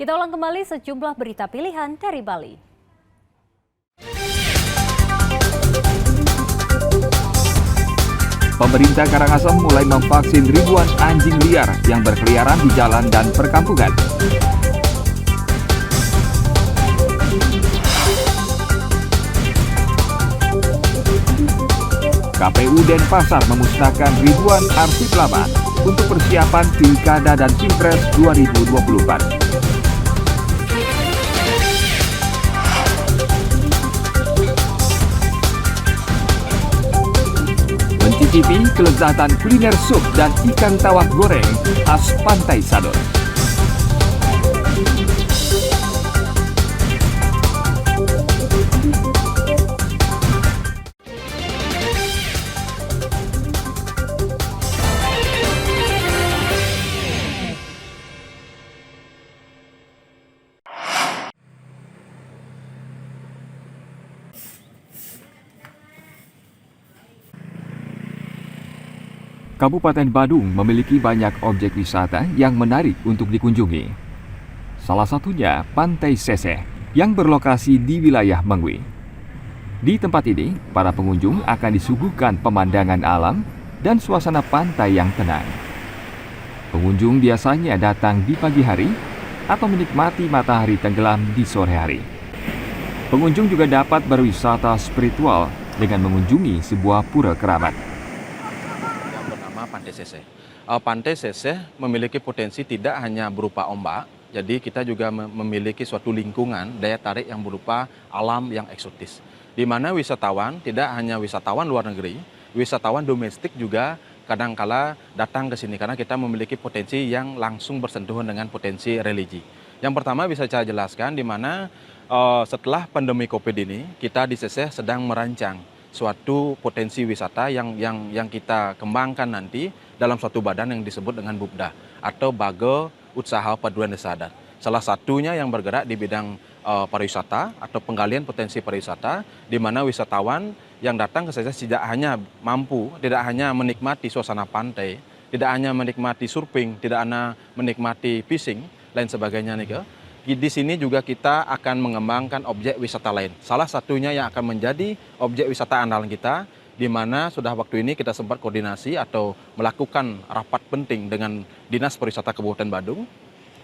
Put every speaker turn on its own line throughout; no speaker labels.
Kita ulang kembali sejumlah berita pilihan dari Bali.
Pemerintah Karangasem mulai memvaksin ribuan anjing liar yang berkeliaran di jalan dan perkampungan. KPU Denpasar memusnahkan ribuan arsip lama untuk persiapan Pilkada dan Pilpres 2024. Mencicipi kelezatan kuliner sup dan ikan tawar goreng khas Pantai Sanur. Kabupaten Badung memiliki banyak objek wisata yang menarik untuk dikunjungi. Salah satunya Pantai Seseh yang berlokasi di wilayah Mengwi. Di tempat ini, para pengunjung akan disuguhkan pemandangan alam dan suasana pantai yang tenang. Pengunjung biasanya datang di pagi hari atau menikmati matahari tenggelam di sore hari. Pengunjung juga dapat berwisata spiritual dengan mengunjungi sebuah pura keramat.
Pantai Seseh. Pantai Seseh memiliki potensi tidak hanya berupa ombak, jadi kita juga memiliki suatu lingkungan daya tarik yang berupa alam yang eksotis. Di mana wisatawan, tidak hanya wisatawan luar negeri, wisatawan domestik juga kadangkala datang ke sini karena kita memiliki potensi yang langsung bersentuhan dengan potensi religi. Yang pertama bisa saya jelaskan di mana setelah pandemi Covid ini, kita di Seseh sedang merancang suatu potensi wisata yang kita kembangkan nanti dalam suatu badan yang disebut dengan BUPDA atau Baga Usaha Paduan Desa Adat. Salah satunya yang bergerak di bidang pariwisata atau penggalian potensi pariwisata, di mana wisatawan yang datang ke Seseh tidak hanya menikmati suasana pantai, tidak hanya menikmati surfing, tidak hanya menikmati fishing, lain sebagainya nih. Di sini juga kita akan mengembangkan objek wisata lain. Salah satunya yang akan menjadi objek wisata andalan kita, di mana sudah waktu ini kita sempat koordinasi atau melakukan rapat penting dengan Dinas Pariwisata Kabupaten Badung,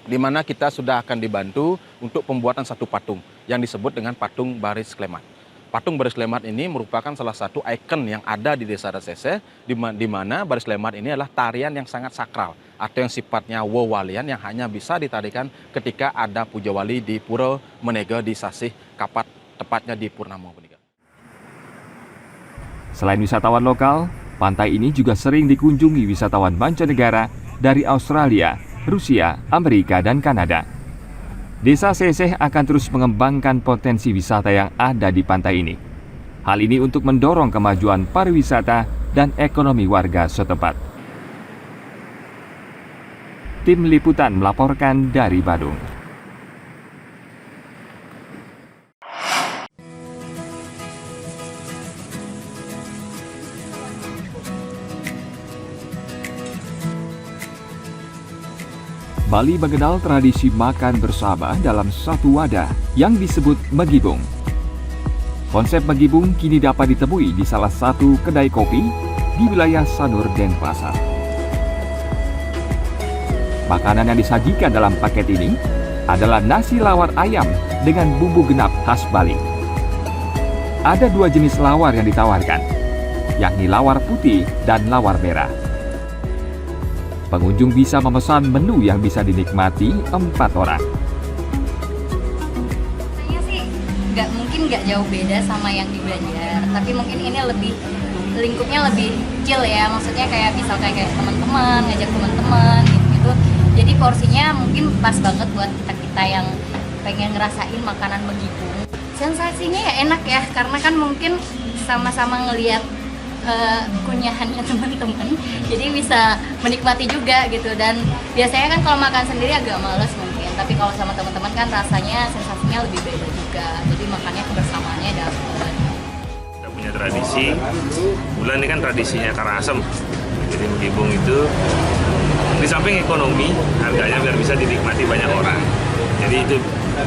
di mana kita sudah akan dibantu untuk pembuatan satu patung yang disebut dengan patung Baris Klemat. Patung Baris Klemat ini merupakan salah satu ikon yang ada di Desa Adat Seseh, di mana Baris Klemat ini adalah tarian yang sangat sakral atau yang sifatnya wewalian yang hanya bisa ditarikan ketika ada puja wali di Pura Menega di Sasih Kapat, tepatnya di Purnama.
Selain wisatawan lokal, pantai ini juga sering dikunjungi wisatawan mancanegara dari Australia, Rusia, Amerika, dan Kanada. Desa Seseh akan terus mengembangkan potensi wisata yang ada di pantai ini. Hal ini untuk mendorong kemajuan pariwisata dan ekonomi warga setempat. Tim Liputan melaporkan dari Badung. Bali mengenal tradisi makan bersama dalam satu wadah yang disebut megibung. Konsep megibung kini dapat ditemui di salah satu kedai kopi di wilayah Sanur, Denpasar. Makanan yang disajikan dalam paket ini adalah nasi lawar ayam dengan bumbu genap khas Bali. Ada dua jenis lawar yang ditawarkan, yakni lawar putih dan lawar merah. Pengunjung bisa memesan menu yang bisa dinikmati 4 orang.
Rasanya sih nggak jauh beda sama yang di Banjar, tapi mungkin ini lebih lingkupnya lebih kecil ya, maksudnya kayak misal kayak teman-teman, ngajak teman-teman gitu. Jadi porsinya mungkin pas banget buat kita yang pengen ngerasain makanan megibung. Sensasinya ya enak ya, karena kan mungkin sama-sama ngelihat kunyahannya teman-teman, jadi bisa menikmati juga gitu. Dan biasanya kan kalau makan sendiri agak males mungkin, tapi kalau sama teman-teman kan rasanya sensasinya lebih beda juga, jadi makannya kebersamaannya dapet.
Kita punya tradisi, bulan ini kan tradisinya Karangasem, jadi megibung itu di samping ekonomi, harganya biar bisa dinikmati banyak orang. Jadi itu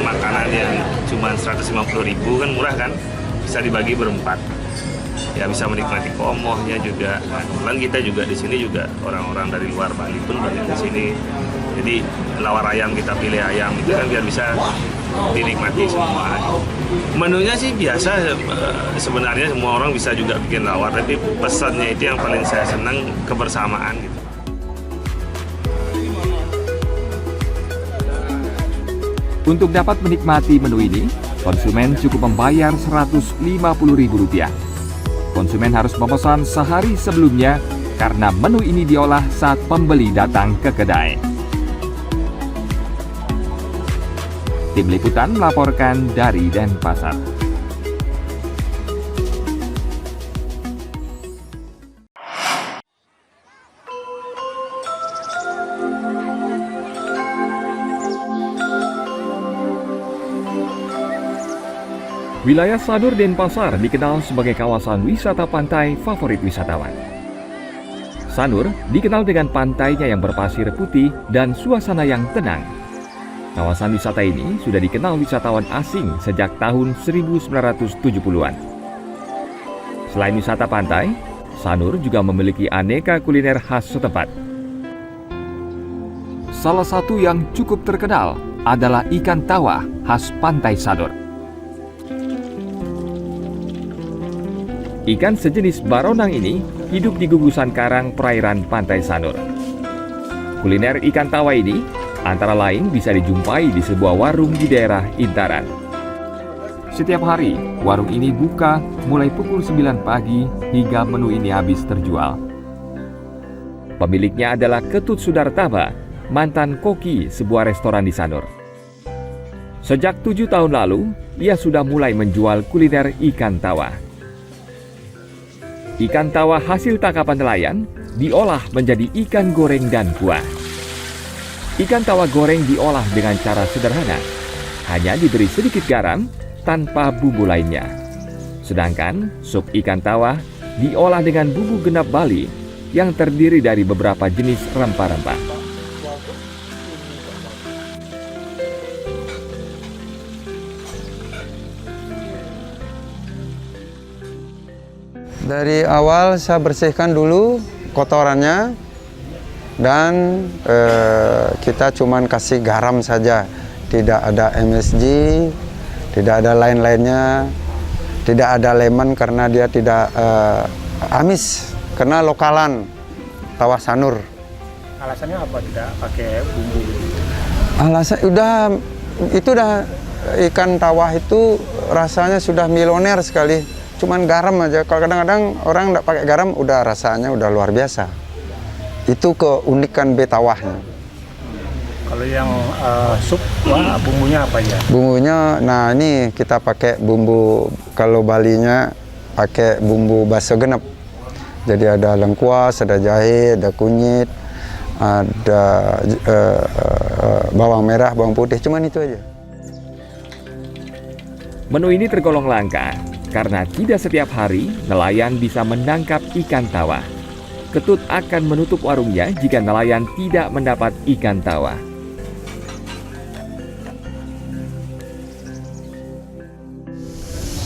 makanan yang cuma 150.000 kan murah kan, bisa dibagi berempat. Ya bisa menikmati pomohnya juga. Kebetulan kita juga di sini juga orang-orang dari luar Bali pun banyak di sini. Jadi lawar ayam kita pilih ayam itu kan biar bisa dinikmati semua. Menunya sih biasa, sebenarnya semua orang bisa juga bikin lawar, tapi pesannya itu yang paling saya senang, kebersamaan gitu.
Untuk dapat menikmati menu ini, konsumen cukup membayar Rp150.000. Konsumen harus memesan sehari sebelumnya karena menu ini diolah saat pembeli datang ke kedai. Tim Liputan melaporkan dari Denpasar. Wilayah Sanur Denpasar dikenal sebagai kawasan wisata pantai favorit wisatawan. Sanur dikenal dengan pantainya yang berpasir putih dan suasana yang tenang. Kawasan wisata ini sudah dikenal wisatawan asing sejak tahun 1970-an. Selain wisata pantai, Sanur juga memiliki aneka kuliner khas setempat. Salah satu yang cukup terkenal adalah ikan tawa khas pantai Sanur. Ikan sejenis baronang ini hidup di gugusan karang perairan pantai Sanur. Kuliner ikan tawa ini antara lain bisa dijumpai di sebuah warung di daerah Intaran. Setiap hari, warung ini buka mulai pukul 9 pagi hingga menu ini habis terjual. Pemiliknya adalah Ketut Sudartaba, mantan koki sebuah restoran di Sanur. Sejak 7 tahun lalu, ia sudah mulai menjual kuliner ikan tawa. Ikan tawa hasil tangkapan nelayan diolah menjadi ikan goreng dan kuah. Ikan tawa goreng diolah dengan cara sederhana, hanya diberi sedikit garam tanpa bumbu lainnya. Sedangkan sup ikan tawa diolah dengan bumbu genap Bali yang terdiri dari beberapa jenis rempah-rempah.
Dari awal saya bersihkan dulu kotorannya dan kita cuman kasih garam saja, tidak ada MSG, tidak ada lain-lainnya, tidak ada lemon karena dia tidak amis, karena lokalan tawa Sanur.
Alasannya apa tidak pakai bumbu?
Alasan udah ikan tawa itu rasanya sudah miloner sekali, cuman garam aja. Kalau kadang-kadang orang nggak pakai garam, udah rasanya udah luar biasa. Itu keunikan betawahnya.
Kalau yang sup, bumbunya apa ya?
Bumbunya, nah ini kita pakai bumbu, kalau Balinya pakai bumbu baso genep. Jadi ada lengkuas, ada jahe, ada kunyit, ada bawang merah, bawang putih, cuman itu aja.
Menu ini tergolong langka karena tidak setiap hari nelayan bisa menangkap ikan tawa. Ketut akan menutup warungnya jika nelayan tidak mendapat ikan tawa.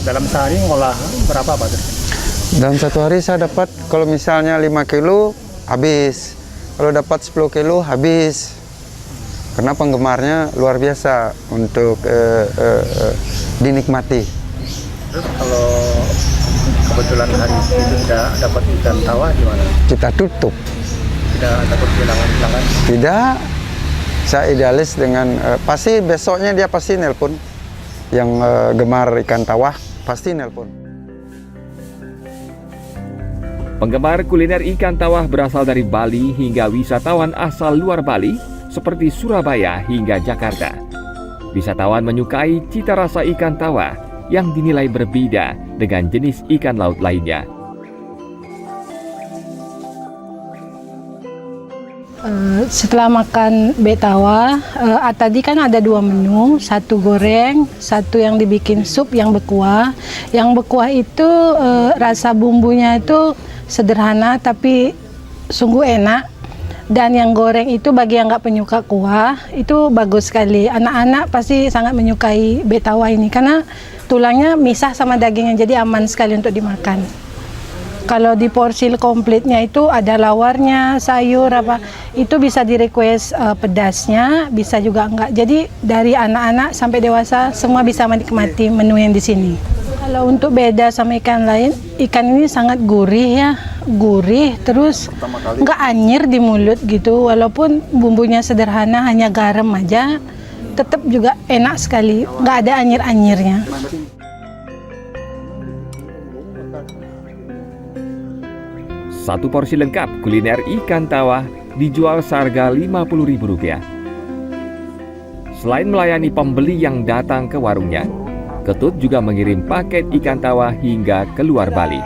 Dalam sehari ngolah berapa Pak?
Dalam satu hari saya dapat, kalau misalnya 5 kilo habis, kalau dapat 10 kilo habis. Karena penggemarnya luar biasa untuk dinikmati.
Terus kalau kebetulan hari itu tidak dapat ikan tawa gimana?
Kita tutup.
Tidak takut kehilangan pelanggan?
Tidak, saya idealis dengan pasti besoknya dia pasti nelpon. Yang gemar ikan tawa pasti nelpon.
Penggemar kuliner ikan tawah berasal dari Bali hingga wisatawan asal luar Bali seperti Surabaya hingga Jakarta. Wisatawan menyukai cita rasa ikan tawa yang dinilai berbeda dengan jenis ikan laut lainnya.
Setelah makan betawa, tadi kan ada 2 menu, satu goreng, satu yang dibikin sup yang berkuah. Yang berkuah itu rasa bumbunya itu sederhana tapi sungguh enak. Dan yang goreng itu bagi yang nggak penyuka kuah, itu bagus sekali. Anak-anak pasti sangat menyukai betawa ini karena tulangnya misah sama dagingnya, jadi aman sekali untuk dimakan. Kalau di porsi komplitnya itu ada lawarnya, sayur apa, itu bisa di request pedasnya, bisa juga enggak. Jadi dari anak-anak sampai dewasa semua bisa menikmati menu yang di sini. Kalau untuk beda sama ikan lain, ikan ini sangat gurih ya, gurih terus enggak anyir di mulut gitu. Walaupun bumbunya sederhana, hanya garam aja, tetap juga enak sekali, enggak ada anyir-anyirnya.
Satu porsi lengkap kuliner ikan tawa dijual seharga Rp50.000. Selain melayani pembeli yang datang ke warungnya, Ketut juga mengirim paket ikan tawa hingga ke luar Bali.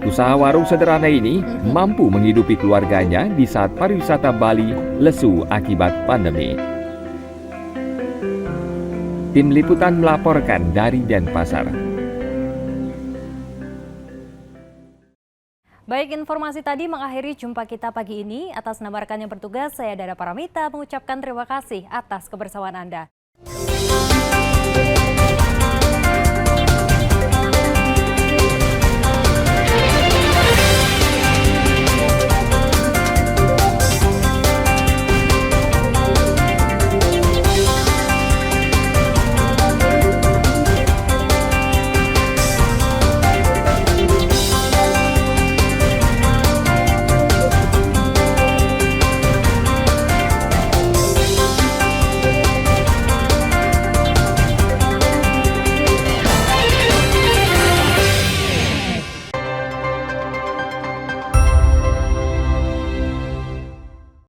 Usaha warung sederhana ini mampu menghidupi keluarganya di saat pariwisata Bali lesu akibat pandemi. Tim Liputan melaporkan dari Denpasar.
Baik, informasi tadi mengakhiri jumpa kita pagi ini. Atas nama rekan yang bertugas, saya Dara Paramita mengucapkan terima kasih atas kebersamaan Anda.